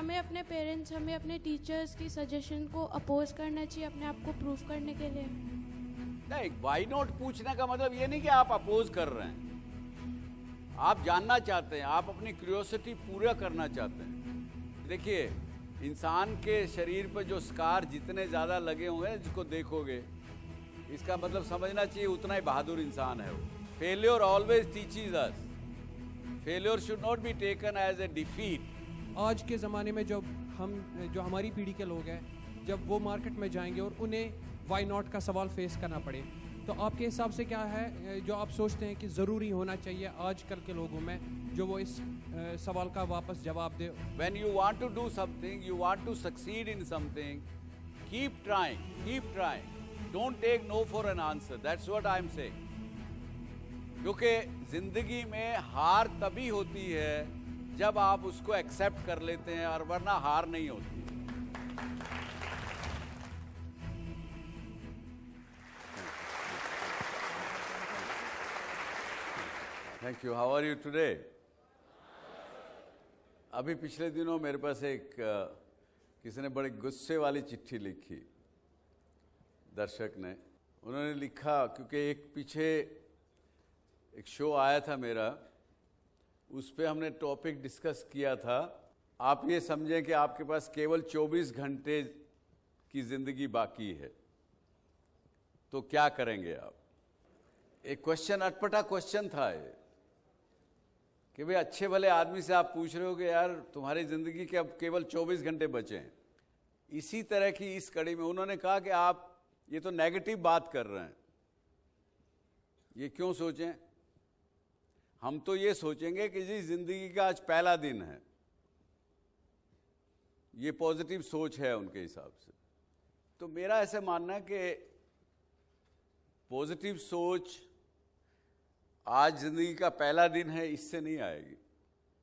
हमें अपने पेरेंट्स, हमें अपने टीचर्स की सजेशन को अपोज करना चाहिए अपने आप को प्रूव करने के लिए? नहीं, वाई नॉट पूछने का मतलब ये नहीं कि आप अपोज कर रहे हैं, आप जानना चाहते हैं, आप अपनी क्यूरियोसिटी पूरा करना चाहते हैं। देखिए, इंसान के शरीर पर जो स्कार जितने ज़्यादा लगे होंगे जिसको देखोगे, इसका मतलब समझना चाहिए उतना ही बहादुर इंसान है वो। Failure always teaches us, failure should not be taken as a defeat. आज के ज़माने में जो हमारी पीढ़ी के लोग हैं, जब वो मार्केट में जाएंगे और उन्हें वाई नॉट का सवाल फेस करना पड़े, तो आपके हिसाब से क्या है जो आप सोचते हैं कि ज़रूरी होना चाहिए आजकल के लोगों में, जो वो इस सवाल का वापस जवाब दे? When you want to do something, you want to succeed in something, keep trying, keep trying. Don't take no for an answer. That's what I'm saying. क्योंकि जिंदगी में हार तभी होती है जब आप उसको एक्सेप्ट कर लेते हैं, और वरना हार नहीं होती। Thank you. How are you today? अभी पिछले दिनों मेरे पास एक किसी ने बड़े गुस्से वाली चिट्ठी लिखी, दर्शक ने। उन्होंने लिखा, क्योंकि एक पीछे एक शो आया था मेरा, उस पे हमने टॉपिक डिस्कस किया था, आप ये समझें कि आपके पास केवल 24 घंटे की ज़िंदगी बाकी है, तो क्या करेंगे आप? एक क्वेश्चन, अटपटा क्वेश्चन था ये, कि भाई अच्छे भले आदमी से आप पूछ रहे हो कि यार तुम्हारी ज़िंदगी के अब केवल 24 घंटे बचे हैं। इसी तरह की इस कड़ी में उन्होंने कहा कि आप ये तो नेगेटिव बात कर रहे हैं, ये क्यों सोचें? हम तो ये सोचेंगे कि जी ज़िंदगी का आज पहला दिन है। ये पॉजिटिव सोच है उनके हिसाब से। तो मेरा ऐसे मानना है कि पॉजिटिव सोच आज ज़िंदगी का पहला दिन है, इससे नहीं आएगी।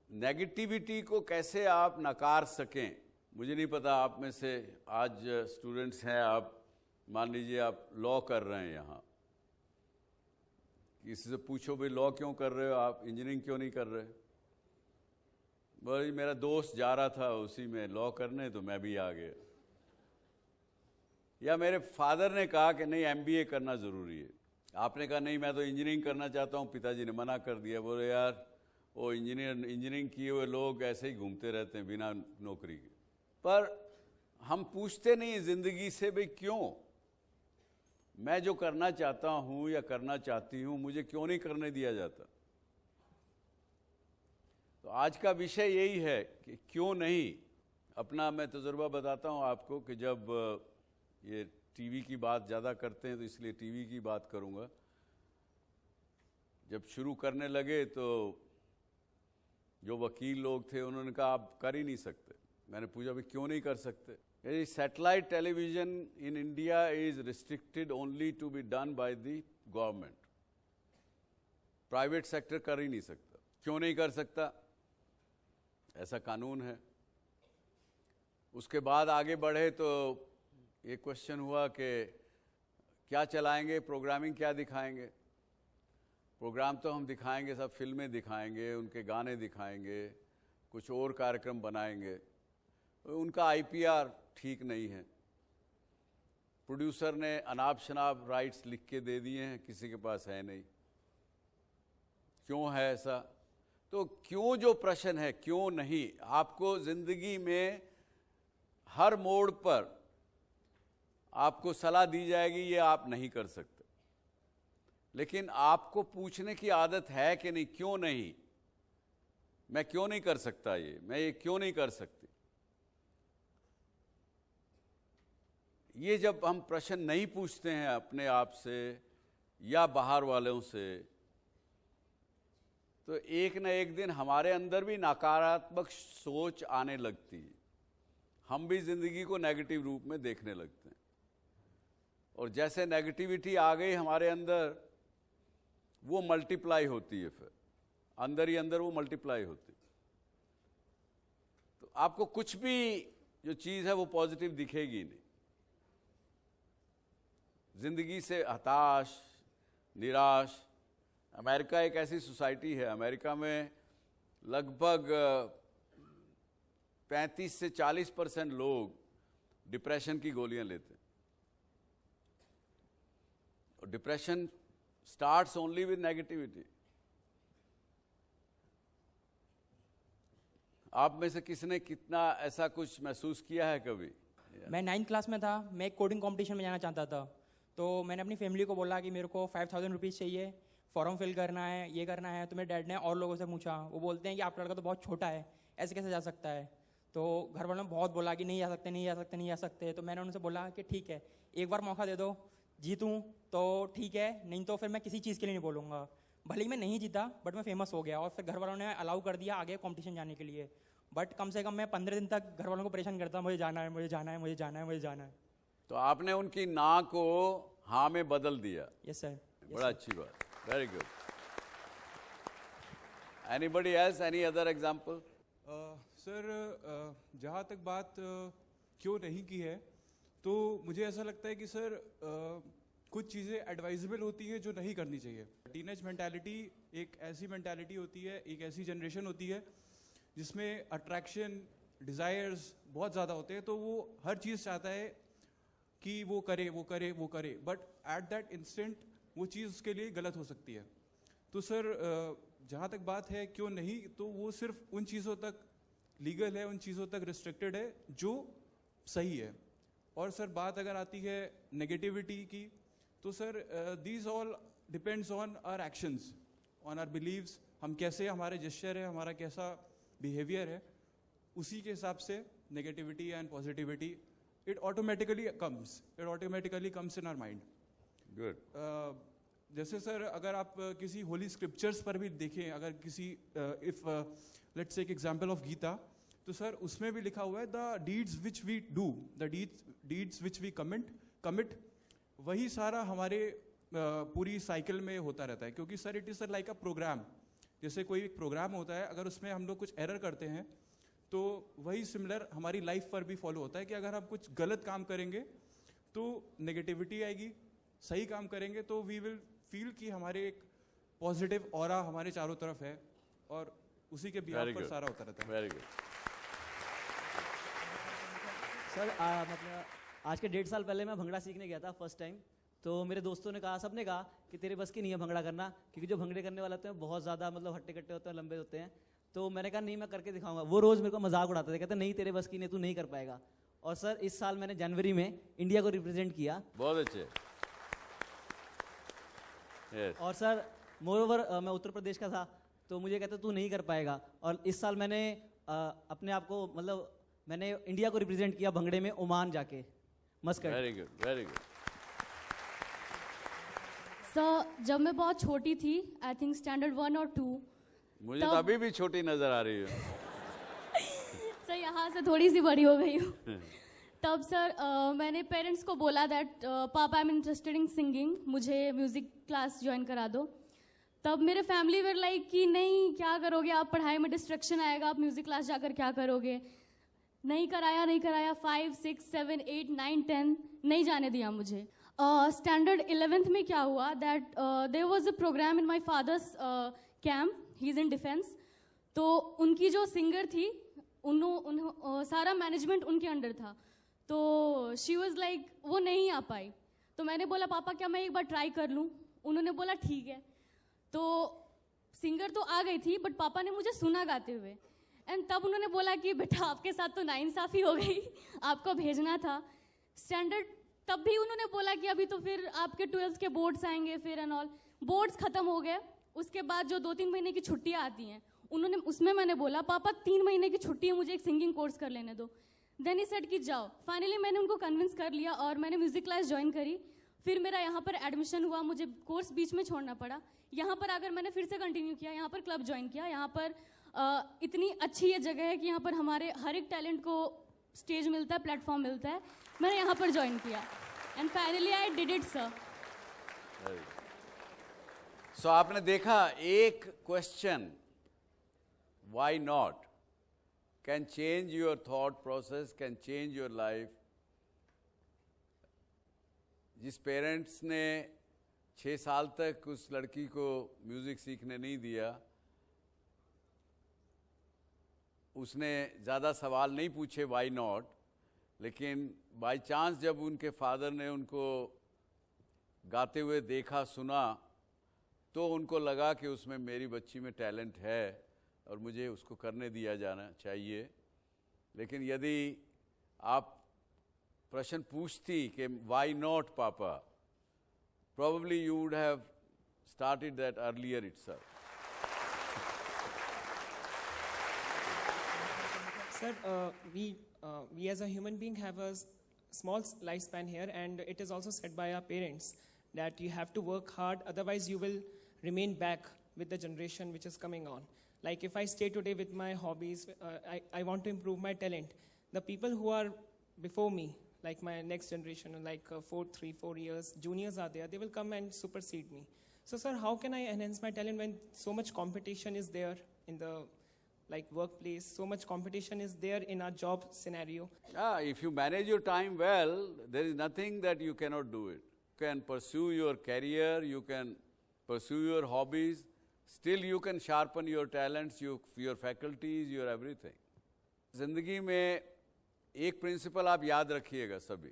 नेगेटिविटी को कैसे आप नकार सकें, मुझे नहीं पता। आप में से आज स्टूडेंट्स हैं, आप मान लीजिए आप लॉ कर रहे हैं, यहाँ किसी से पूछो भाई लॉ क्यों कर रहे हो आप, इंजीनियरिंग क्यों नहीं कर रहे? भाई मेरा दोस्त जा रहा था उसी में लॉ करने, तो मैं भी आ गया। या मेरे फादर ने कहा कि नहीं एमबीए करना ज़रूरी है, आपने कहा नहीं मैं तो इंजीनियरिंग करना चाहता हूँ, पिताजी ने मना कर दिया। बोले यार वो इंजीनियरिंग किए हुए लोग ऐसे ही घूमते रहते हैं बिना नौकरी के। पर हम पूछते नहीं ज़िंदगी से भाई क्यों, मैं जो करना चाहता हूँ या करना चाहती हूँ मुझे क्यों नहीं करने दिया जाता? तो आज का विषय यही है कि क्यों नहीं। अपना मैं तजुर्बा बताता हूँ आपको कि जब ये टीवी की बात ज़्यादा करते हैं तो इसलिए टीवी की बात करूँगा। जब शुरू करने लगे तो जो वकील लोग थे उन्होंने कहा आप कर ही नहीं सकते। मैंने पूछा भाई क्यों नहीं कर सकते? Satellite television in India is restricted only to be done by the government, private sector कर ही नहीं सकता। क्यों नहीं कर सकता? ऐसा कानून है। उसके बाद आगे बढ़े तो ये क्वेश्चन हुआ कि क्या चलाएंगे, प्रोग्रामिंग क्या दिखाएंगे? प्रोग्राम तो हम दिखाएंगे, सब फिल्में दिखाएंगे, उनके गाने दिखाएंगे, कुछ और कार्यक्रम बनाएंगे। उनका आईपीआर ठीक नहीं है, प्रोड्यूसर ने अनाप शनाप राइट्स लिख के दे दिए हैं, किसी के पास है नहीं। क्यों है ऐसा? तो क्यों जो प्रश्न है, क्यों नहीं, आपको ज़िंदगी में हर मोड़ पर आपको सलाह दी जाएगी ये आप नहीं कर सकते, लेकिन आपको पूछने की आदत है कि नहीं, क्यों नहीं, मैं क्यों नहीं कर सकता, ये मैं ये क्यों नहीं कर सकती। ये जब हम प्रश्न नहीं पूछते हैं अपने आप से या बाहर वालों से, तो एक न एक दिन हमारे अंदर भी नकारात्मक सोच आने लगती है। हम भी ज़िंदगी को नेगेटिव रूप में देखने लगते हैं, और जैसे नेगेटिविटी आ गई हमारे अंदर, वो मल्टीप्लाई होती है, फिर अंदर ही अंदर वो मल्टीप्लाई होती है। तो आपको कुछ भी जो चीज़ है वो पॉजिटिव दिखेगी नहीं। ज़िंदगी से हताश, निराश। अमेरिका एक ऐसी सोसाइटी है, अमेरिका में लगभग 35 से 40% लोग डिप्रेशन की गोलियां लेते हैं। और depression starts only with negativity. आप में से किसने कितना ऐसा कुछ महसूस किया है कभी? मैं 9th क्लास में था, मैं एक कोडिंग कंपटीशन में जाना चाहता था। तो मैंने अपनी फैमिली को बोला कि मेरे को 5000 रुपीज़ चाहिए, फॉर्म फिल करना है, ये करना है। तो मेरे डैड ने और लोगों से पूछा, वो बोलते हैं कि आपका लड़का तो बहुत छोटा है, ऐसे कैसे जा सकता है। तो घर वालों ने बहुत बोला कि नहीं जा सकते, नहीं जा सकते, नहीं जा सकते। तो मैंने उनसे बोला कि ठीक है, एक बार मौका दे दो, जीतूँ तो ठीक है, नहीं तो फिर मैं किसी चीज़ के लिए नहीं बोलूँगा। भले ही मैं नहीं जीता, बट मैं फेमस हो गया। और फिर घर वालों ने अलाउ कर दिया आगे कॉम्पिटिशन जाने के लिए। बट कम से कम मैं 15 दिन तक घर वालों को परेशान करता, मुझे जाना है, मुझे जाना है, मुझे जाना है, मुझे जाना है। तो आपने उनकी ना को हाँ में बदल दिया। Yes sir. बड़ा अच्छी बात, very good. Anybody else, any other example? Sir, जहाँ तक बात क्यों नहीं की है, तो मुझे ऐसा लगता है कि सर कुछ चीज़ें एडवाइजेबल होती हैं जो नहीं करनी चाहिए। टीनेज मेंटालिटी एक ऐसी मेंटालिटी होती है, एक ऐसी जनरेशन होती है जिसमें अट्रैक्शन, डिज़ायर्स बहुत ज़्यादा होते हैं। तो वो हर चीज़ चाहता है कि वो करे, वो करे, वो करे, बट एट दैट इंस्टेंट वो चीज़ उसके लिए गलत हो सकती है। तो सर जहाँ तक बात है क्यों नहीं, तो वो सिर्फ उन चीज़ों तक लीगल है, उन चीज़ों तक रिस्ट्रिक्टेड है जो सही है। और सर बात अगर आती है नेगेटिविटी की, तो sir these all depends on our actions, on our beliefs. हम कैसे, हमारे जेस्चर है, हमारा कैसा बिहेवियर है, उसी के हिसाब से negativity and positivity it automatically comes in our mind. Good. जैसे सर अगर आप किसी होली स्क्रिप्चर्स पर भी देखें, अगर किसी if let's take example of Gita, तो सर उसमें भी लिखा हुआ है the deeds which we do, the deeds which we commit, वही सारा हमारे पूरी साइकिल में होता रहता है। क्योंकि sir it is sir like a programme. जैसे कोई एक प्रोग्राम होता है, अगर उसमें हम लोग कुछ एरर करते हैं तो वही सिमिलर हमारी लाइफ पर भी फॉलो होता है कि अगर हम कुछ गलत काम करेंगे तो नेगेटिविटी आएगी, सही काम करेंगे तो वी विल फील कि हमारे एक पॉजिटिव ऑरा हमारे चारों तरफ है, और उसी के बिहाफ पर सारा होता रहता है। Very good. सर मतलब आज के 1.5 साल पहले मैं भंगड़ा सीखने गया था फर्स्ट टाइम। तो मेरे दोस्तों ने कहा, सबने कहा कि तेरे बस की नहीं है भंगड़ा करना, क्योंकि जो भंगड़े करने वाले होते हैं बहुत ज़्यादा मतलब हट्टे कट्टे होते हैं, लंबे होते हैं। तो मैंने कहा नहीं, मैं करके दिखाऊंगा। वो रोज़ मेरे को मजाक उड़ाते थे, कहते नहीं तेरे बस की नहीं, तू नहीं कर पाएगा। और सर इस साल मैंने जनवरी में इंडिया को रिप्रेजेंट किया। बहुत अच्छे। yes. और सर मोरओवर मैं उत्तर प्रदेश का था, तो मुझे कहते तू नहीं कर पाएगा। और इस साल मैंने अपने आप को मतलब मैंने इंडिया को रिप्रेजेंट किया भंगड़े में, ओमान जाके, Muscat. Very good, very good. Sir जब मैं बहुत छोटी थी, आई थिंक स्टैंडर्ड 1 और 2, मुझे तो अभी भी छोटी नजर आ रही है। सर यहाँ से थोड़ी सी बड़ी हो गई हूँ। तब सर मैंने पेरेंट्स को बोला दैट पापा I am interested in singing, मुझे म्यूज़िक क्लास ज्वाइन करा दो। तब मेरे फैमिली वर लाइक कि नहीं क्या करोगे आप, पढ़ाई में डिस्ट्रैक्शन आएगा, आप म्यूज़िक क्लास जाकर क्या करोगे। नहीं कराया 5, 6, 7, 8, 9, 10 नहीं जाने दिया मुझे। स्टैंडर्ड 11th में क्या हुआ that there was a programme in my father's camp, he is in defence. तो उनकी जो सिंगर थी सारा मैनेजमेंट उनके अंडर था। तो शी वाज लाइक वो नहीं आ पाई। तो मैंने बोला पापा क्या मैं एक बार ट्राई कर लूँ। उन्होंने बोला ठीक है। तो सिंगर तो आ गई थी, बट पापा ने मुझे सुना गाते हुए। एंड तब उन्होंने बोला कि बेटा आपके साथ तो नाइंसाफ़ी हो गई, आपको भेजना था स्टैंडर्ड। तब भी उन्होंने बोला कि अभी तो फिर आपके 12th के बोर्ड्स आएंगे फिर एंड ऑल। बोर्ड्स ख़त्म हो गए, उसके बाद जो 2-3 महीने की छुट्टियाँ आती हैं उसमें मैंने बोला पापा 3 महीने की छुट्टी है, मुझे एक सिंगिंग कोर्स कर लेने दो। देन ही सेड कि जाओ। फाइनली मैंने उनको कन्विंस कर लिया और मैंने म्यूज़िक क्लास ज्वाइन करी। फिर मेरा यहाँ पर एडमिशन हुआ, मुझे कोर्स बीच में छोड़ना पड़ा। यहाँ पर आकर मैंने फिर से कंटिन्यू किया, यहाँ पर क्लब ज्वाइन किया। यहाँ पर इतनी अच्छी ये जगह है कि यहाँ पर हमारे हर एक टैलेंट को स्टेज मिलता है, प्लेटफॉर्म मिलता है। मैंने यहाँ पर ज्वाइन किया and finally I did it sir. So आपने देखा, एक question why not can change your thought process, can change your life. जिस पेरेंट्स ने 6 साल तक उस लड़की को म्यूजिक सीखने नहीं दिया, उसने ज़्यादा सवाल नहीं पूछे वाई नॉट, लेकिन बाय चांस जब उनके फादर ने उनको गाते हुए देखा सुना तो उनको लगा कि उसमें मेरी बच्ची में टैलेंट है और मुझे उसको करने दिया जाना चाहिए। लेकिन यदि आप प्रश्न पूछती कि वाई नॉट पापा, probably you would have started that earlier itself. Sir, we as a human being have a small lifespan here, and it is also said by our parents that you have to work hard, otherwise you will remain back with the generation which is coming on. Like if I stay today with my hobbies, I want to improve my talent. The people who are before me, like my next generation, like 4 years, juniors are there, they will come and supersede me. So sir, how can I enhance my talent when so much competition is there in the workplace, so much competition is there in our job scenario? If you manage your time well, there is nothing that you cannot do it. You can pursue your career, you can pursue your hobbies, still you can sharpen your talents, your faculties, your everything. जिंदगी में एक principal आप याद रखिएगा सभी,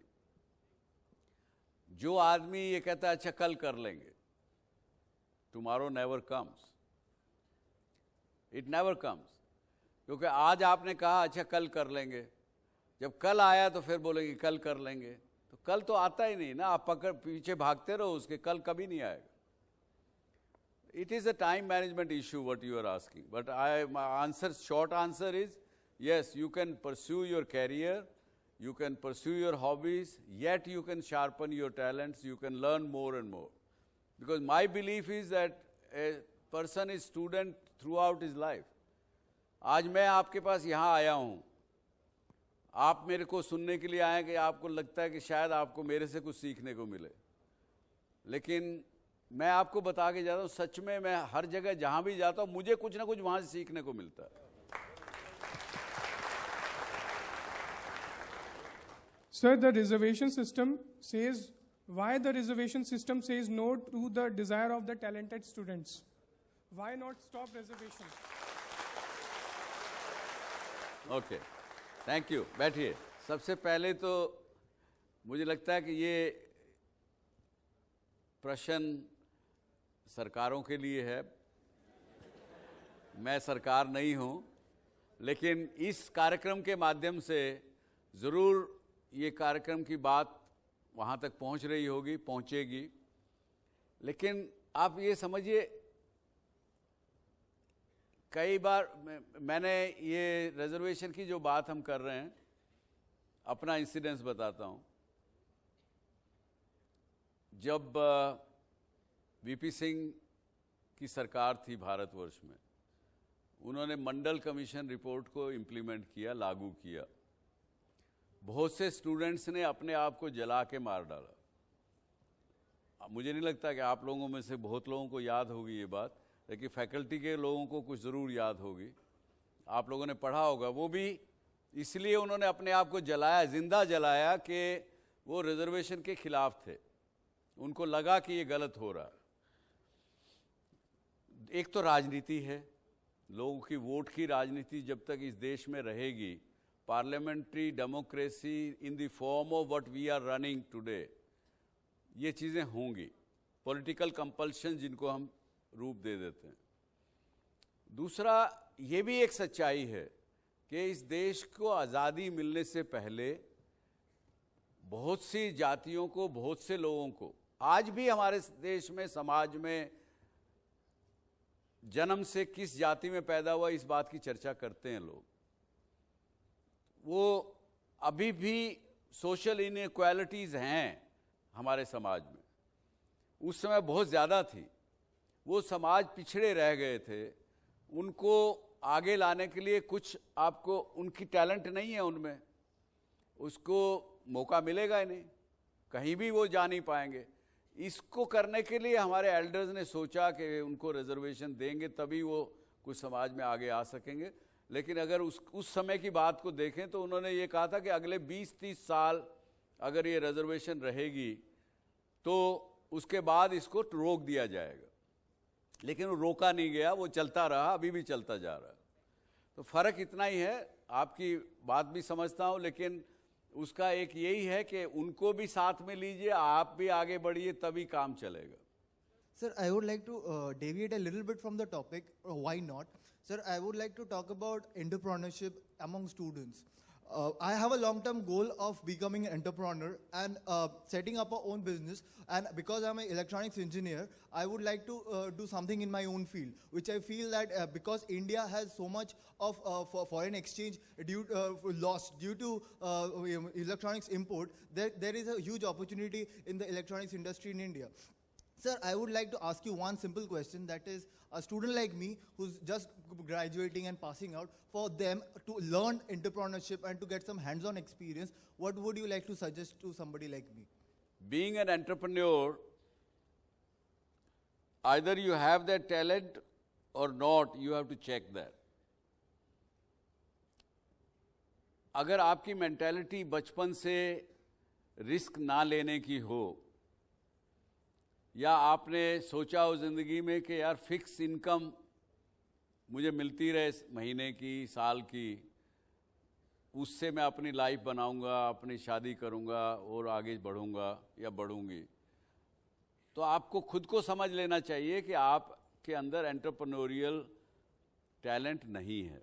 जो आदमी ये कहता है अच्छा कल कर लेंगे, tomorrow never comes, it never comes. क्योंकि आज आपने कहा अच्छा कल कर लेंगे, जब कल आया तो फिर बोलेंगे कल कर लेंगे, तो कल तो आता ही नहीं ना, आप पीछे भागते रहो उसके, कल कभी नहीं आएगा। It is a time management issue what you are asking, but my short answer is yes, you can pursue your career, you can pursue your hobbies, yet you can sharpen your talents, you can learn more and more. Because my belief is that a person is student throughout his life. आज मैं आपके पास यहाँ आया हूँ, आप मेरे को सुनने के लिए आए कि आपको लगता है कि शायद आपको मेरे से कुछ सीखने को मिले, लेकिन मैं आपको बता के जाता हूँ सच में मैं हर जगह जहाँ भी जाता हूँ मुझे कुछ ना कुछ वहाँ से सीखने को मिलता है। Sir, the reservation system says, why the reservation system says no to the desire of the talented students? Why not stop reservation? Okay, thank you, बैठिए। सबसे पहले तो मुझे लगता है कि ये प्रश्न सरकारों के लिए है, मैं सरकार नहीं हूँ, लेकिन इस कार्यक्रम के माध्यम से ज़रूर ये कार्यक्रम की बात वहाँ तक पहुँच रही होगी, पहुँचेगी। लेकिन आप ये समझिए, कई बार मैंने ये रिजर्वेशन की जो बात हम कर रहे हैं, अपना इंसिडेंस बताता हूँ। जब वीपी सिंह की सरकार थी भारतवर्ष में, उन्होंने मंडल कमीशन रिपोर्ट को इम्प्लीमेंट किया, लागू किया। बहुत से स्टूडेंट्स ने अपने आप को जला के मार डाला। मुझे नहीं लगता कि आप लोगों में से बहुत लोगों को याद होगी ये बात, लेकिन फैकल्टी के लोगों को कुछ ज़रूर याद होगी, आप लोगों ने पढ़ा होगा। वो भी इसलिए उन्होंने अपने आप को जलाया, जिंदा जलाया कि वो रिजर्वेशन के खिलाफ थे, उनको लगा कि ये गलत हो रहा है। एक तो राजनीति है, लोगों की वोट की राजनीति जब तक इस देश में रहेगी, parliamentary democracy in the form of what we are running today, ये चीज़ें होंगी। पॉलिटिकल कंपल्शन जिनको हम रूप दे देते हैं। दूसरा ये भी एक सच्चाई है कि इस देश को आज़ादी मिलने से पहले बहुत सी जातियों को, बहुत से लोगों को, आज भी हमारे देश में, समाज में जन्म से किस जाति में पैदा हुआ इस बात की चर्चा करते हैं लोग। वो अभी भी सोशल इनइक्वालिटीज़ हैं हमारे समाज में, उस समय बहुत ज़्यादा थी। वो समाज पिछड़े रह गए थे, उनको आगे लाने के लिए कुछ आपको, उनकी टैलेंट नहीं है उनमें, उसको मौका मिलेगा ही नहीं, कहीं भी वो जा नहीं पाएंगे। इसको करने के लिए हमारे एल्डर्स ने सोचा कि उनको रिजर्वेशन देंगे तभी वो कुछ समाज में आगे आ सकेंगे। लेकिन अगर उस समय की बात को देखें तो उन्होंने ये कहा था कि अगले 20-30 साल अगर ये रिजर्वेशन रहेगी तो उसके बाद इसको रोक दिया जाएगा। लेकिन वो रोका नहीं गया, वो चलता रहा, अभी भी चलता जा रहा है। तो फ़र्क इतना ही है, आपकी बात भी समझता हूँ, लेकिन उसका एक यही है कि उनको भी साथ में लीजिए, आप भी आगे बढ़िए, तभी काम चलेगा। Sir, I would like to deviate a little bit from the topic. Why not? Sir, I would like to talk about entrepreneurship among students. I have a long-term goal of becoming an entrepreneur and setting up our own business. And because I'm an electronics engineer, I would like to do something in my own field, which I feel that because India has so much of foreign exchange loss due to electronics import, there is a huge opportunity in the electronics industry in India. Sir, I would like to ask you one simple question, that is, a student like me who's just graduating and passing out, for them to learn entrepreneurship and to get some hands-on experience, what would you like to suggest to somebody like me? Being an entrepreneur, either you have that talent or not, you have to check that. अगर आपकी mentality बचपन से risk ना लेने की हो, या आपने सोचा हो ज़िंदगी में कि यार फिक्स इनकम मुझे मिलती रहे महीने की, साल की, उससे मैं अपनी लाइफ बनाऊंगा, अपनी शादी करूंगा और आगे बढ़ूंगा या बढ़ूंगी, तो आपको खुद को समझ लेना चाहिए कि आपके अंदर एंटरप्रेन्योरियल टैलेंट नहीं है।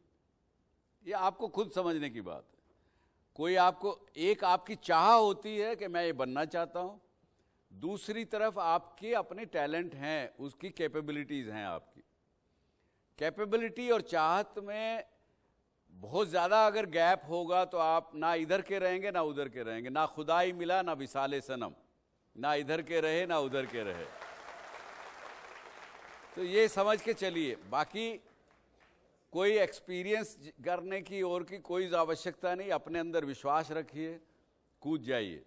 ये आपको खुद समझने की बात है। कोई आपको, एक आपकी चाह होती है कि मैं ये बनना चाहता हूँ, दूसरी तरफ आपके अपने टैलेंट हैं, उसकी कैपेबिलिटीज़ हैं। आपकी कैपेबिलिटी और चाहत में बहुत ज़्यादा अगर गैप होगा तो आप ना इधर के रहेंगे ना उधर के रहेंगे, ना खुदाई मिला ना विसाले सनम, ना इधर के रहे ना उधर के रहे। तो ये समझ के चलिए, बाकी कोई एक्सपीरियंस करने की और की कोई आवश्यकता नहीं, अपने अंदर विश्वास रखिए, कूद जाइए।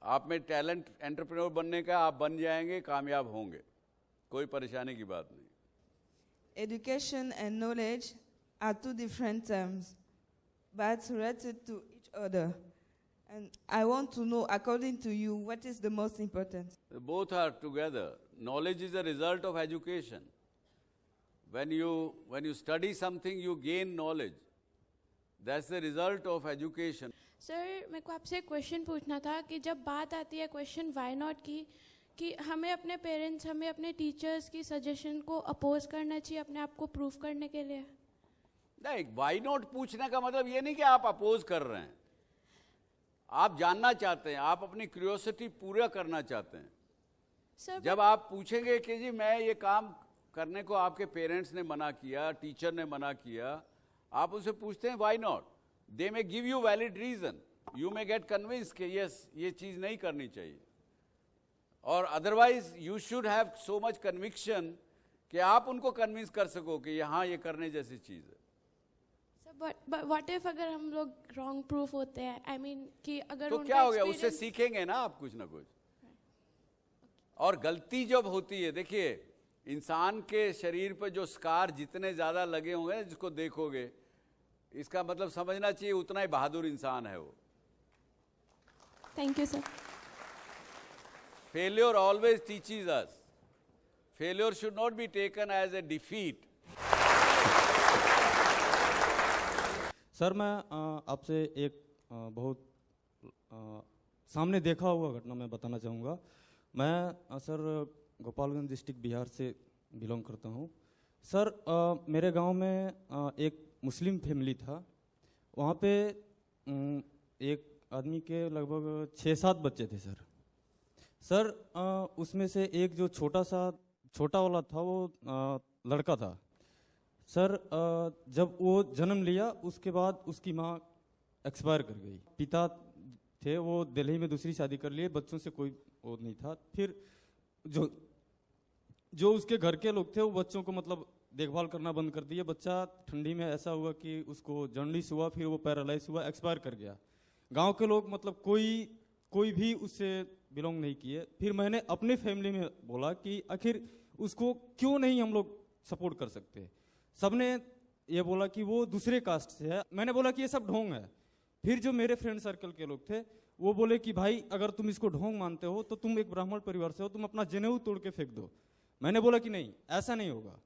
आप में टैलेंट एंटरप्रेन्योर बनने का, आप बन जाएंगे, कामयाब होंगे, कोई परेशानी की बात नहीं। Education and knowledge are two different terms, but related to each other. And I want to know, according to you, what is the most important? Both are together. Knowledge is a result of education. When you study something, you gain knowledge. That's the result of education. Sir, मेरे को आपसे एक question पूछना था कि जब बात आती है क्वेश्चन वाई नॉट की, कि हमें अपने पेरेंट्स, हमें अपने टीचर्स की सजेशन को अपोज करना चाहिए अपने आप को प्रूव करने के लिए? नहीं, वाई नॉट पूछने का मतलब ये नहीं कि आप अपोज कर रहे हैं, आप जानना चाहते हैं, आप अपनी क्यूरियोसिटी पूरा करना चाहते हैं। सर, जब आप पूछेंगे कि जी मैं ये काम करने को आपके पेरेंट्स ने मना किया, टीचर ने मना किया, आप उनसे पूछते हैं why not, they may give you valid reason, you may get convince कि यस ये चीज़ नहीं करनी चाहिए, और otherwise you should have so much conviction कि आप उनको कन्विंस कर सको कि यहाँ ये करने जैसी चीज़ है। सर, व्हाट इफ अगर हम लोग रॉन्ग प्रूफ होते हैं, आई मीन कि अगर तो क्या हो गया, उससे सीखेंगे ना आप कुछ ना कुछ। और गलती जब होती है, देखिए इंसान के शरीर पर जो स्कार जितने ज़्यादा लगे होंगे, जिसको देखोगे, इसका मतलब समझना चाहिए उतना ही बहादुर इंसान है वो। Thank you sir. Failure always teaches us. Failure should not be taken as a defeat. Sir, मैं आपसे एक बहुत सामने देखा हुआ घटना मैं बताना चाहूँगा। मैं सर गोपालगंज डिस्ट्रिक्ट बिहार से बिलोंग करता हूँ। सर, मेरे गांव में एक मुस्लिम फैमिली था। वहाँ पे एक आदमी के लगभग 6-7 बच्चे थे सर। सर, उसमें से एक जो छोटा वाला था वो लड़का था। सर, जब वो जन्म लिया उसके बाद उसकी माँ एक्सपायर कर गई। पिता थे वो दिल्ली में दूसरी शादी कर लिए, बच्चों से कोई वो नहीं था। फिर जो उसके घर के लोग थे वो बच्चों को मतलब देखभाल करना बंद कर दिए। बच्चा ठंडी में ऐसा हुआ कि उसको जॉन्डिस हुआ, फिर वो पैरालाइज हुआ, एक्सपायर कर गया। गांव के लोग मतलब कोई भी उससे बिलोंग नहीं किए। फिर मैंने अपने फैमिली में बोला कि आखिर उसको क्यों नहीं हम लोग सपोर्ट कर सकते। सबने ये बोला कि वो दूसरे कास्ट से है। मैंने बोला कि ये सब ढोंग है। फिर जो मेरे फ्रेंड सर्कल के लोग थे वो बोले कि भाई अगर तुम इसको ढोंग मानते हो तो तुम एक ब्राह्मण परिवार से हो, तुम अपना जनेऊ तोड़ के फेंक दो। मैंने बोला कि नहीं, ऐसा नहीं होगा।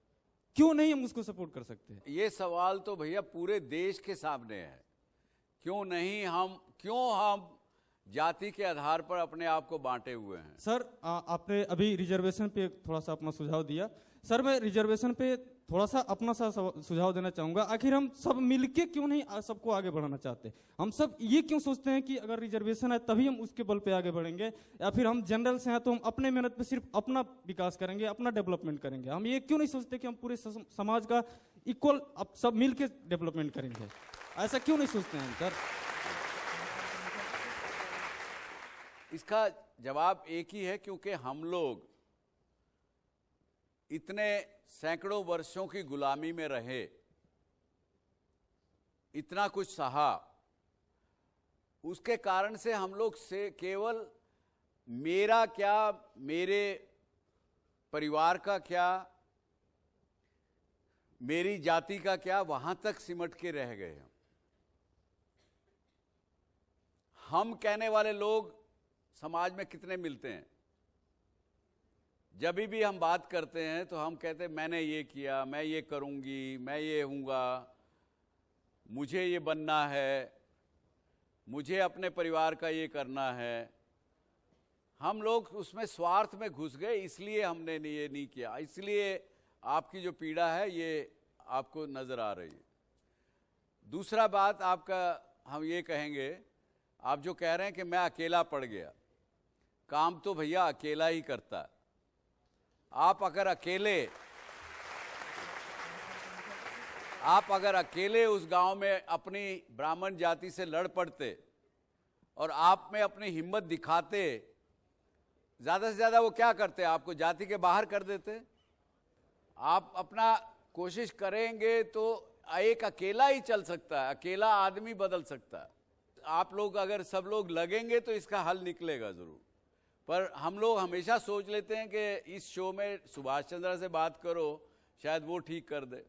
क्यों नहीं हम उसको सपोर्ट कर सकते हैं? ये सवाल तो भैया पूरे देश के सामने है। क्यों नहीं क्यों हम जाति के आधार पर अपने आप को बांटे हुए हैं? सर आपने अभी रिजर्वेशन पे थोड़ा सा अपना सुझाव दिया। सर मैं रिजर्वेशन पे थोड़ा सा अपना सा सुझाव देना चाहूंगा। आखिर हम सब मिलके क्यों नहीं सबको आगे बढ़ाना चाहते? हम सब ये क्यों सोचते हैं कि अगर रिजर्वेशन है तभी हम उसके बल पे आगे बढ़ेंगे, या फिर हम जनरल से हैं तो हम अपने मेहनत पे सिर्फ अपना विकास करेंगे, अपना डेवलपमेंट करेंगे? हम ये क्यों नहीं सोचते कि हम पूरे समाज का इक्वल सब मिलके डेवलपमेंट करेंगे? ऐसा क्यों नहीं सोचते हैं सर? इसका जवाब एक ही है, क्योंकि हम लोग इतने सैकड़ों वर्षों की गुलामी में रहे, इतना कुछ सहा, उसके कारण से हम लोग से केवल मेरा क्या, मेरे परिवार का क्या, मेरी जाति का क्या, वहां तक सिमट के रह गए। हम कहने वाले लोग समाज में कितने मिलते हैं? जब भी हम बात करते हैं तो हम कहते हैं मैंने ये किया, मैं ये करूंगी, मैं ये हूँगा, मुझे ये बनना है, मुझे अपने परिवार का ये करना है। हम लोग उसमें स्वार्थ में घुस गए, इसलिए हमने ये नहीं किया। इसलिए आपकी जो पीड़ा है ये आपको नज़र आ रही है। दूसरा बात आपका, हम ये कहेंगे, आप जो कह रहे हैं कि मैं अकेला पड़ गया, काम तो भैया अकेला ही करता है। आप अगर अकेले उस गांव में अपनी ब्राह्मण जाति से लड़ पड़ते और आप में अपनी हिम्मत दिखाते, ज़्यादा से ज़्यादा वो क्या करते? आपको जाति के बाहर कर देते। आप अपना कोशिश करेंगे तो एक अकेला ही चल सकता है, अकेला आदमी बदल सकता है। आप लोग अगर सब लोग लगेंगे तो इसका हल निकलेगा ज़रूर। पर हम लोग हमेशा सोच लेते हैं कि इस शो में सुभाष चंद्र से बात करो, शायद वो ठीक कर दे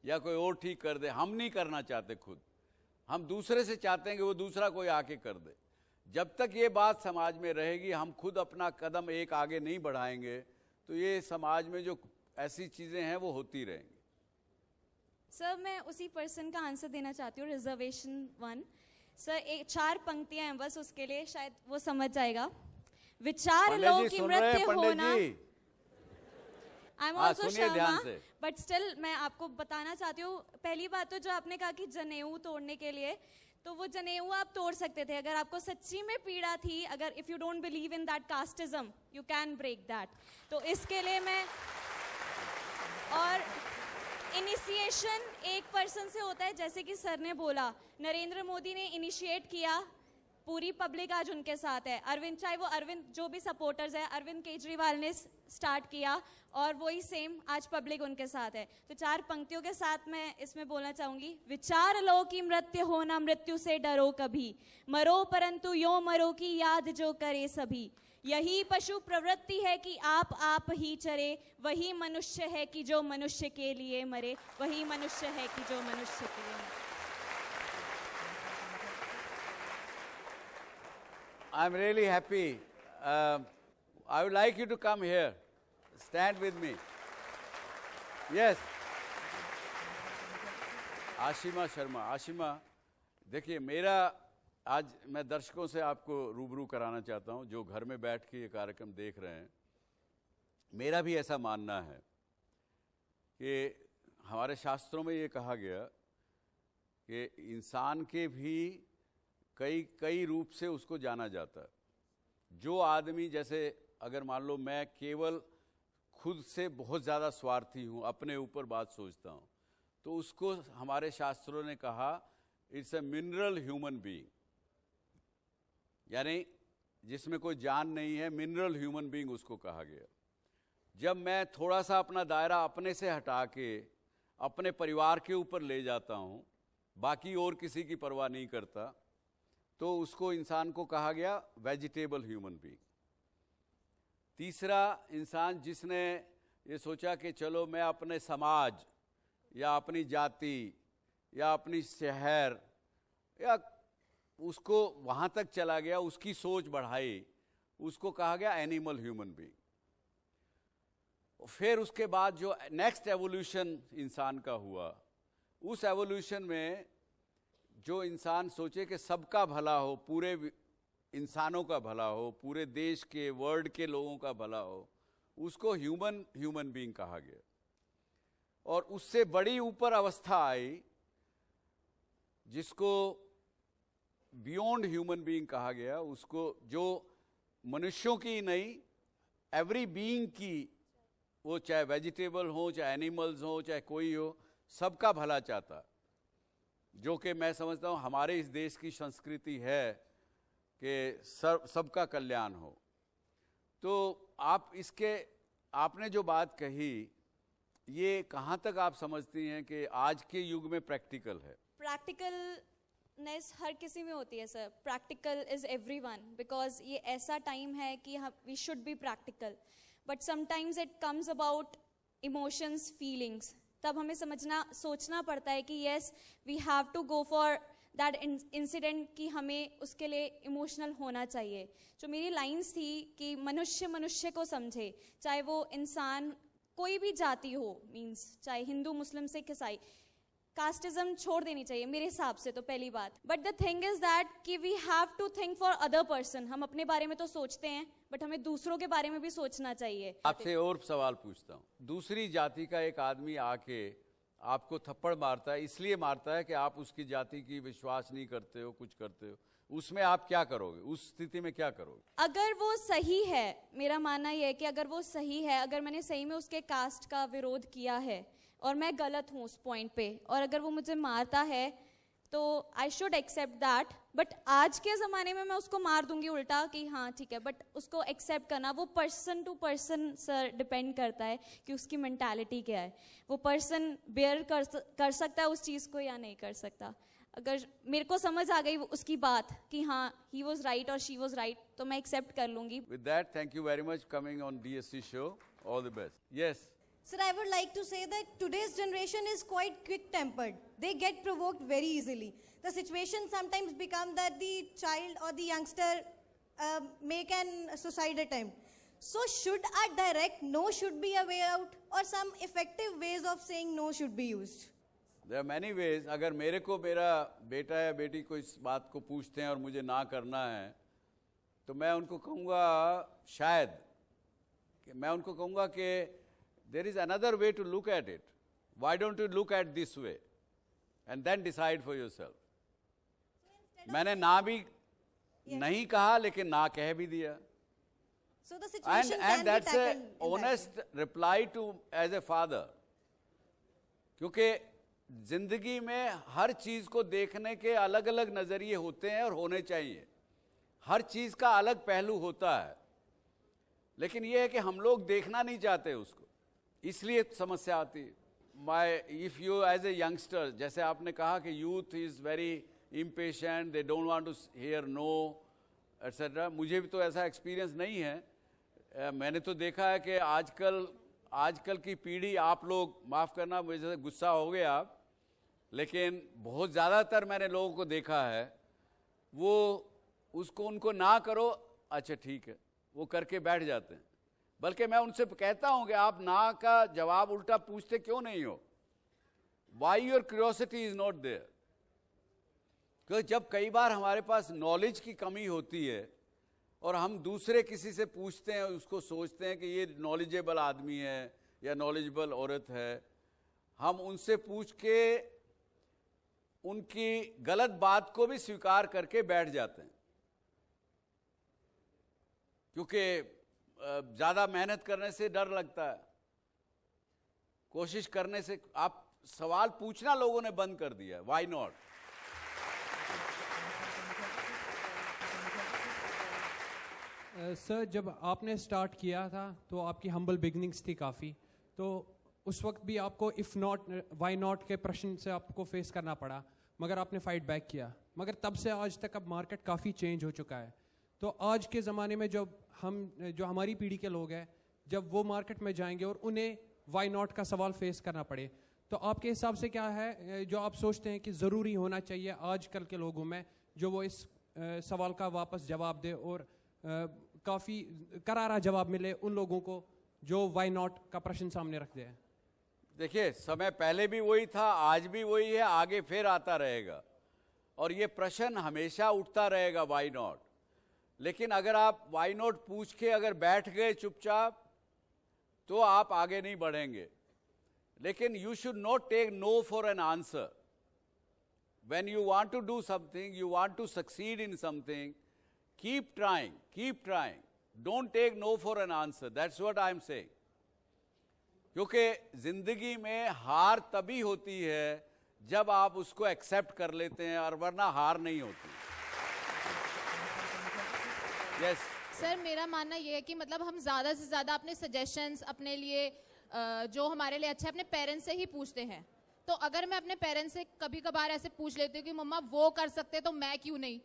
या कोई और ठीक कर दे। हम नहीं करना चाहते खुद, हम दूसरे से चाहते हैं कि वो दूसरा कोई आके कर दे। जब तक ये बात समाज में रहेगी, हम खुद अपना कदम एक आगे नहीं बढ़ाएंगे तो ये समाज में जो ऐसी चीज़ें हैं वो होती रहेंगी। सर मैं उसी पर्सन का आंसर देना चाहती हूँ, रिजर्वेशन 1। सर 4 पंक्तियां हैं बस, उसके लिए शायद वो समझ जाएगा। विचार लो कि मृत्यु होना, I am also Sharma, but still मैं आपको बताना चाहती हूँ। पहली बात तो जो आपने कहा कि जनेऊ तोड़ने के लिए, तो वो जनेऊ आप तोड़ सकते थे अगर आपको सच्ची में पीड़ा थी। अगर if you don't believe in that casteism, you can break that. तो इसके लिए मैं, और इनिशिएशन एक पर्सन से होता है, जैसे कि सर ने बोला, नरेंद्र मोदी ने इनिशिएट किया, पूरी पब्लिक आज उनके साथ है। अरविंद, चाहे वो अरविंद जो भी सपोर्टर्स है, अरविंद केजरीवाल ने स्टार्ट किया और वही सेम आज पब्लिक उनके साथ है। तो 4 पंक्तियों के साथ मैं इसमें बोलना चाहूंगी। विचार लो कि मृत्यु होना, मृत्यु से डरो कभी, मरो परंतु यो मरो की याद जो करे सभी। यही पशु प्रवृत्ति है कि आप ही चरे, वही मनुष्य है कि जो मनुष्य के लिए मरे, वही मनुष्य है कि जो मनुष्य के लिए मरे। I'm really happy. I would like you to come here. Stand with me. Yes. Ashima Sharma. Ashima, देखिए मेरा आज मैं दर्शकों से आपको रूबरू कराना चाहता हूं जो घर में बैठ के ये कार्यक्रम देख रहे हैं। मेरा भी ऐसा मानना है कि हमारे शास्त्रों में ये कहा गया कि इंसान के भी कई रूप से उसको जाना जाता है। जो आदमी, जैसे अगर मान लो मैं केवल खुद से बहुत ज़्यादा स्वार्थी हूँ, अपने ऊपर बात सोचता हूँ, तो उसको हमारे शास्त्रों ने कहा it's a mineral human being, यानी जिसमें कोई जान नहीं है, मिनरल ह्यूमन बीइंग उसको कहा गया। जब मैं थोड़ा सा अपना दायरा अपने से हटा के अपने परिवार के ऊपर ले जाता हूँ, बाकी और किसी की परवाह नहीं करता, तो उसको इंसान को कहा गया वेजिटेबल ह्यूमन बीइंग। तीसरा, इंसान जिसने ये सोचा कि चलो मैं अपने समाज या अपनी जाति या अपनी शहर या उसको वहाँ तक चला गया, उसकी सोच बढ़ाई, उसको कहा गया एनिमल ह्यूमन बीइंग। फिर उसके बाद जो नेक्स्ट एवोल्यूशन इंसान का हुआ, उस एवोल्यूशन में जो इंसान सोचे कि सबका भला हो, पूरे इंसानों का भला हो, पूरे देश के वर्ल्ड के लोगों का भला हो, उसको ह्यूमन बीइंग कहा गया। और उससे बड़ी ऊपर अवस्था आई जिसको बियॉन्ड ह्यूमन बीइंग कहा गया, उसको जो मनुष्यों की नहीं, एवरी बीइंग की, वो चाहे वेजिटेबल हो, चाहे एनिमल्स हो, चाहे कोई हो, सबका भला चाहता, जो कि मैं समझता हूँ हमारे इस देश की संस्कृति है कि सबका कल्याण हो। तो आपने जो बात कही, ये कहाँ तक आप समझती हैं कि आज के युग में प्रैक्टिकल है? प्रैक्टिकलनेस हर किसी में होती है sir. Practical is everyone, because ये ऐसा टाइम है कि we should be practical, but sometimes it comes about emotions, feelings. तब हमें सोचना पड़ता है कि yes, we have to go for that incident, कि हमें उसके लिए इमोशनल होना चाहिए। जो मेरी लाइंस थी कि मनुष्य को समझे, चाहे वो इंसान कोई भी जाति हो, मीन्स चाहे हिंदू, मुस्लिम, सिख, ईसाई, कास्टिज्म छोड़ देनी चाहिए मेरे हिसाब से तो पहली बात। But the thing is that कि we have to think for other person. हम अपने बारे में तो सोचते हैं, बट हमें दूसरों के बारे में भी सोचना चाहिए। आपसे और सवाल पूछता हूँ, दूसरी जाति का एक आदमी आके आपको थप्पड़ मारता है, इसलिए मारता है कि आप उसकी जाति की विश्वास नहीं करते हो, कुछ करते हो, उसमें आप क्या करोगे? उस स्थिति में क्या करोगे? अगर वो सही है, मेरा मानना यह है कि अगर वो सही है, अगर मैंने सही में उसके कास्ट का विरोध किया है और मैं गलत हूँ उस पॉइंट पे, और अगर वो मुझे मारता है तो I should accept that. But आज के ज़माने में मैं उसको मार दूंगी उल्टा कि हाँ ठीक है, बट उसको एक्सेप्ट करना वो person to person sir depend करता है कि उसकी मेंटालिटी क्या है। वो पर्सन बेयर कर सकता है उस चीज़ को या नहीं कर सकता। अगर मेरे को समझ आ गई उसकी बात कि हाँ ही वॉज राइट और शी वॉज राइट, तो मैं एक्सेप्ट कर लूंगी। With that, thank you very much coming on DSC show. All the best. Yes Sir, I would like to say that today's generation is quite quick-tempered. They get provoked very easily. The situation sometimes becomes that the child or the youngster make an suicide attempt. So should a direct no should be a way out, or some effective ways of saying no should be used? There are many ways. अगर मेरे को मेरा बेटा या बेटी को इस बात को पूछते हैं और मुझे ना करना है, तो मैं उनको कहूँगा मैं उनको कहूँगा कि there is another way to look at it. Why don't you look at this way and then decide for yourself? मैंने ना भी नहीं कहा, लेकिन ना कह भी दिया. So the situation can be that's tackled. a honest reply to as a father. क्योंकि जिंदगी में हर चीज को देखने के अलग अलग नजरिए होते हैं और होने चाहिए। हर चीज का अलग पहलू होता है, लेकिन यह है कि हम लोग देखना नहीं चाहते उसको, इसलिए समस्या आती है। If you as a youngster, जैसे आपने कहा कि youth is very impatient, they don't want to hear no etcetera, मुझे भी तो ऐसा एक्सपीरियंस नहीं है। मैंने तो देखा है कि आजकल की पीढ़ी, आप लोग माफ़ करना मुझे गुस्सा हो गए आप, लेकिन बहुत ज़्यादातर मैंने लोगों को देखा है, वो उनको ना करो, अच्छा ठीक है, वो करके बैठ जाते हैं। बल्कि मैं उनसे कहता हूं कि आप ना का जवाब उल्टा पूछते क्यों नहीं हो? Why your curiosity is not there? क्योंकि जब कई बार हमारे पास नॉलेज की कमी होती है और हम दूसरे किसी से पूछते हैं, उसको सोचते हैं कि ये नॉलेजेबल आदमी है या नॉलेजेबल औरत है, हम उनसे पूछ के उनकी गलत बात को भी स्वीकार करके बैठ जाते हैं, क्योंकि ज़्यादा मेहनत करने से डर लगता है, कोशिश करने से। आप सवाल पूछना लोगों ने बंद कर दिया, व्हाई नॉट? सर, जब आपने स्टार्ट किया था तो आपकी हम्बल बिगनिंग्स थी काफ़ी, तो उस वक्त भी आपको इफ़ नॉट व्हाई नॉट के प्रश्न से आपको फेस करना पड़ा, मगर आपने फाइट बैक किया। मगर तब से आज तक अब मार्केट काफ़ी चेंज हो चुका है। तो आज के ज़माने में जो हमारी पीढ़ी के लोग हैं, जब वो मार्केट में जाएंगे और उन्हें वाई नॉट का सवाल फेस करना पड़े, तो आपके हिसाब से क्या है जो आप सोचते हैं कि ज़रूरी होना चाहिए आजकल के लोगों में, जो वो इस सवाल का वापस जवाब दे और काफ़ी करारा जवाब मिले उन लोगों को जो वाई नॉट का प्रश्न सामने रखते हैं? देखिए, समय पहले भी वही था, आज भी वही है, आगे फिर आता रहेगा, और ये प्रश्न हमेशा उठता रहेगा, वाई नॉट। लेकिन अगर आप वाई नॉट पूछ के अगर बैठ गए चुपचाप, तो आप आगे नहीं बढ़ेंगे। लेकिन you should not take no for an answer. When you want to do something, you want to succeed in something, keep trying, don't take no for an answer. That's what I am saying. क्योंकि जिंदगी में हार तभी होती है जब आप उसको एक्सेप्ट कर लेते हैं, और वरना हार नहीं होती। यस सर, मेरा मानना ये है कि मतलब हम ज़्यादा से ज़्यादा अपने सजेशंस अपने लिए जो हमारे लिए अच्छा है अपने पेरेंट्स से ही पूछते हैं। तो अगर मैं अपने पेरेंट्स से कभी कभार ऐसे पूछ लेती हूँ कि मम्मा वो कर सकते तो मैं क्यों नहीं,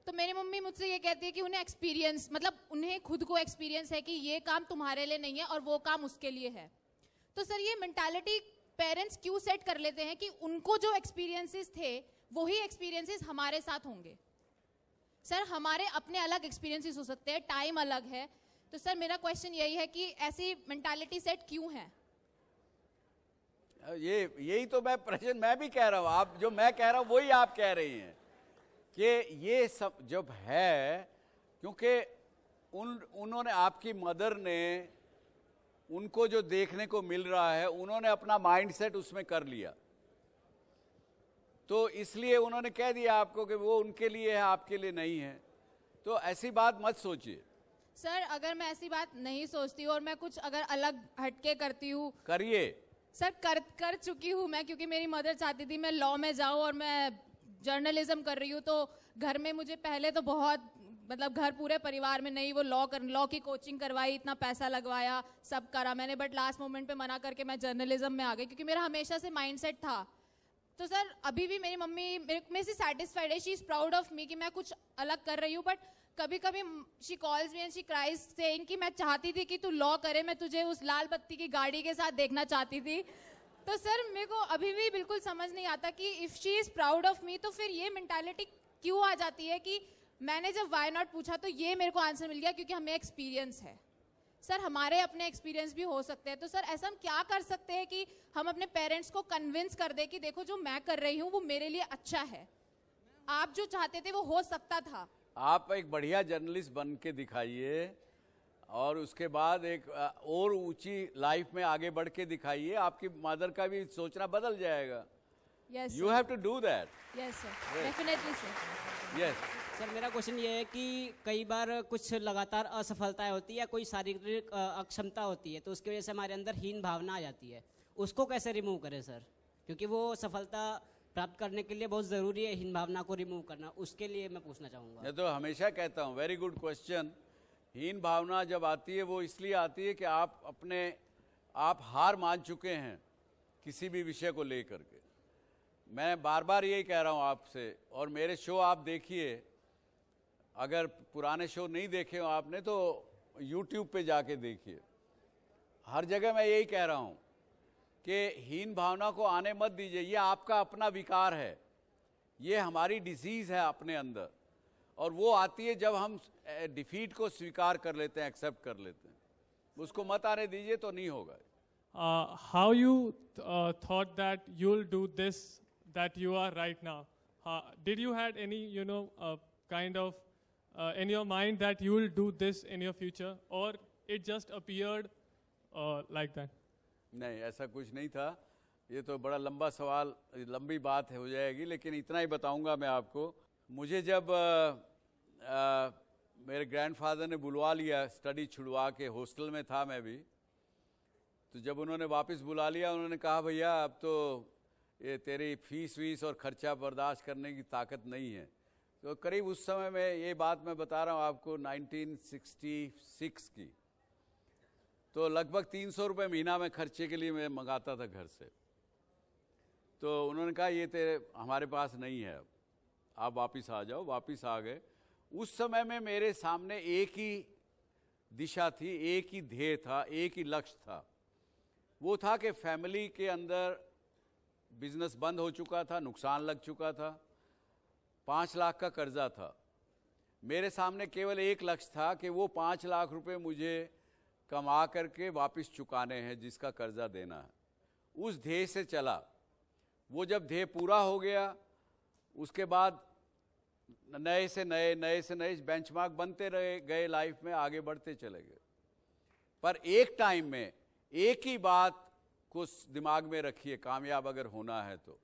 तो मेरी मम्मी मुझसे ये कहती है कि उन्हें एक्सपीरियंस, मतलब उन्हें खुद को एक्सपीरियंस है कि ये काम तुम्हारे लिए नहीं है और वो काम उसके लिए है। तो सर, ये मेंटालिटी पेरेंट्स क्यों सेट कर लेते हैं कि उनको जो एक्सपीरियंसेस थे वही एक्सपीरियंसेस हमारे साथ होंगे? सर, हमारे अपने अलग एक्सपीरियंसेस हो सकते हैं, टाइम अलग है। तो सर, मेरा क्वेश्चन यही है कि ऐसी मेंटालिटी सेट क्यों है? यही तो मैं भी कह रहा हूँ। आप जो मैं कह रहा हूँ वही आप कह रही हैं कि ये सब जब है, क्योंकि उन्होंने, आपकी मदर ने, उनको जो देखने को मिल रहा है, उन्होंने अपना माइंडसेट उसमें कर लिया, तो इसलिए उन्होंने कह दिया आपको कि वो उनके लिए है, आपके लिए नहीं है। तो ऐसी बात मत सोचिए। सर, अगर मैं ऐसी बात नहीं सोचती और मैं कुछ अगर अलग हटके करती हूँ, करिए सर। कर चुकी हूँ मैं, क्योंकि मेरी मदर चाहती थी मैं लॉ में जाऊँ और मैं जर्नलिज्म कर रही हूँ। तो घर में मुझे पहले तो बहुत, मतलब घर पूरे परिवार में नहीं, वो लॉ की कोचिंग करवाई, इतना पैसा लगवाया, सब करा मैंने, बट लास्ट मोमेंट पे मना करके मैं जर्नलिज्म में आ गई, क्योंकि मेरा हमेशा से माइंडसेट था। तो सर, अभी भी मेरी मम्मी मेरे से सेटिस्फाइड है, she is proud of me कि मैं कुछ अलग कर रही हूँ। बट कभी कभी she calls me and she cries saying कि मैं चाहती थी कि तू लॉ करे, मैं तुझे उस लाल बत्ती की गाड़ी के साथ देखना चाहती थी। तो सर, मेरे को अभी भी बिल्कुल समझ नहीं आता कि if she is proud of me, तो फिर ये मेंटालिटी क्यों आ जाती है कि मैंने जब वाई नॉट पूछा तो ये मेरे को आंसर मिल गया क्योंकि हमें एक्सपीरियंस है। सर, हमारे अपने एक्सपीरियंस भी हो सकते हैं। तो सर, ऐसा हम क्या कर सकते हैं कि हम अपने पेरेंट्स को कन्विंस कर दे कि देखो जो मैं कर रही हूँ वो मेरे लिए अच्छा है, आप जो चाहते थे वो हो सकता था। आप एक बढ़िया जर्नलिस्ट बन के दिखाइए, और उसके बाद एक और ऊंची लाइफ में आगे बढ़ के दिखाइए, आपकी मदर का भी सोचना बदल जाएगा। Yes, you have to do that. Yes, sir. Definitely, sir. Yes. Sir, मेरा क्वेश्चन ये है कि कई बार कुछ लगातार असफलताएं होती है या कोई शारीरिक अक्षमता होती है, तो उसकी वजह से हमारे अंदर हीन भावना आ जाती है, उसको कैसे रिमूव करें सर? क्योंकि वो सफलता प्राप्त करने के लिए बहुत ज़रूरी है हीन भावना को रिमूव करना, उसके लिए मैं पूछना चाहूँगा। मैं तो हमेशा कहता हूँ, वेरी गुड क्वेश्चन। हीन भावना जब आती है वो इसलिए आती है कि आप हार मान चुके हैं किसी भी विषय को लेकर के। मैं बार बार यही कह रहा हूँ आपसे, और मेरे शो आप देखिए, अगर पुराने शो नहीं देखे हो आपने तो YouTube पे जाके देखिए, हर जगह मैं यही कह रहा हूँ कि हीन भावना को आने मत दीजिए। ये आपका अपना विकार है, ये हमारी डिजीज़ है अपने अंदर, और वो आती है जब हम डिफीट को स्वीकार कर लेते हैं, एक्सेप्ट कर लेते हैं। उसको मत आने दीजिए तो नहीं होगा। How you thought that you'll do this that you are right now? Did you had any, kind of in your mind that you will do this in your future, or it just appeared like that? नहीं, ऐसा कुछ नहीं था। ये तो बड़ा लंबा सवाल, लंबी बात हो जाएगी, लेकिन इतना ही बताऊंगा मैं आपको। मुझे जब मेरे ग्रैंडफादर ने बुलवा लिया, स्टडी छुड़वा के, हॉस्टल में था मैं भी, तो जब उन्होंने वापस बुला लिया, उन्होंने कहा भैया अब तो ये तेरी फीस वीस और खर्चा बर्दाश्त करने की ताकत नहीं है। तो करीब उस समय में, ये बात मैं बता रहा हूँ आपको 1966 की, तो लगभग 300 रुपये महीना में खर्चे के लिए मैं मंगाता था घर से। तो उन्होंने कहा ये तेरे हमारे पास नहीं है, आप वापस आ जाओ। वापस आ गए। उस समय में मेरे सामने एक ही दिशा थी, एक ही ध्येय था, एक ही लक्ष्य था। वो था कि फैमिली के अंदर बिजनेस बंद हो चुका था, नुकसान लग चुका था, 5 लाख का कर्जा था। मेरे सामने केवल एक लक्ष्य था कि वो 5 लाख रुपए मुझे कमा करके वापस चुकाने हैं, जिसका कर्जा देना है, उस ध्येय से चला। वो जब ध्येय पूरा हो गया, उसके बाद नए से नए बेंचमार्क बनते रहे गए, लाइफ में आगे बढ़ते चले गए। पर एक टाइम में एक ही बात को दिमाग में रखिए, कामयाब अगर होना है तो,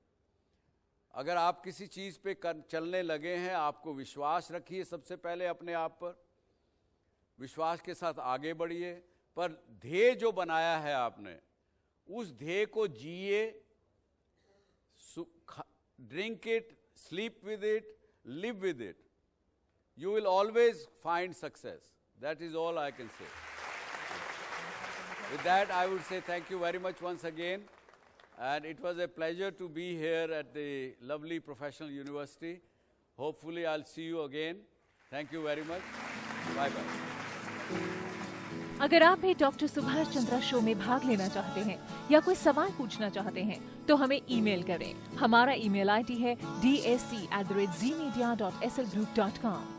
अगर आप किसी चीज़ पे चलने लगे हैं, आपको विश्वास रखिए सबसे पहले अपने आप पर, विश्वास के साथ आगे बढ़िए। पर ध्येय जो बनाया है आपने, उस ध्येय को जिए, drink it, sleep with it, live with it, you will always find success. That is all I can say. With that, I would say thank you very much once again. And it was a pleasure to be here at the lovely professional university. Hopefully, I'll see you again. Thank you very much. Bye-bye. अगर आप भी doctor Subhash Chandra show में भाग लेना चाहते हैं या कोई सवाल पूछना चाहते हैं तो हमें ईमेल करें। हमारा ईमेल आईडी है dsc@zmedia.slgroup.com।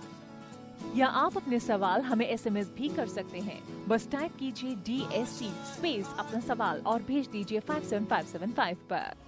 या आप अपने सवाल हमें SMS भी कर सकते हैं। बस टाइप कीजिए DSC स्पेस अपना सवाल और भेज दीजिए 57575 पर।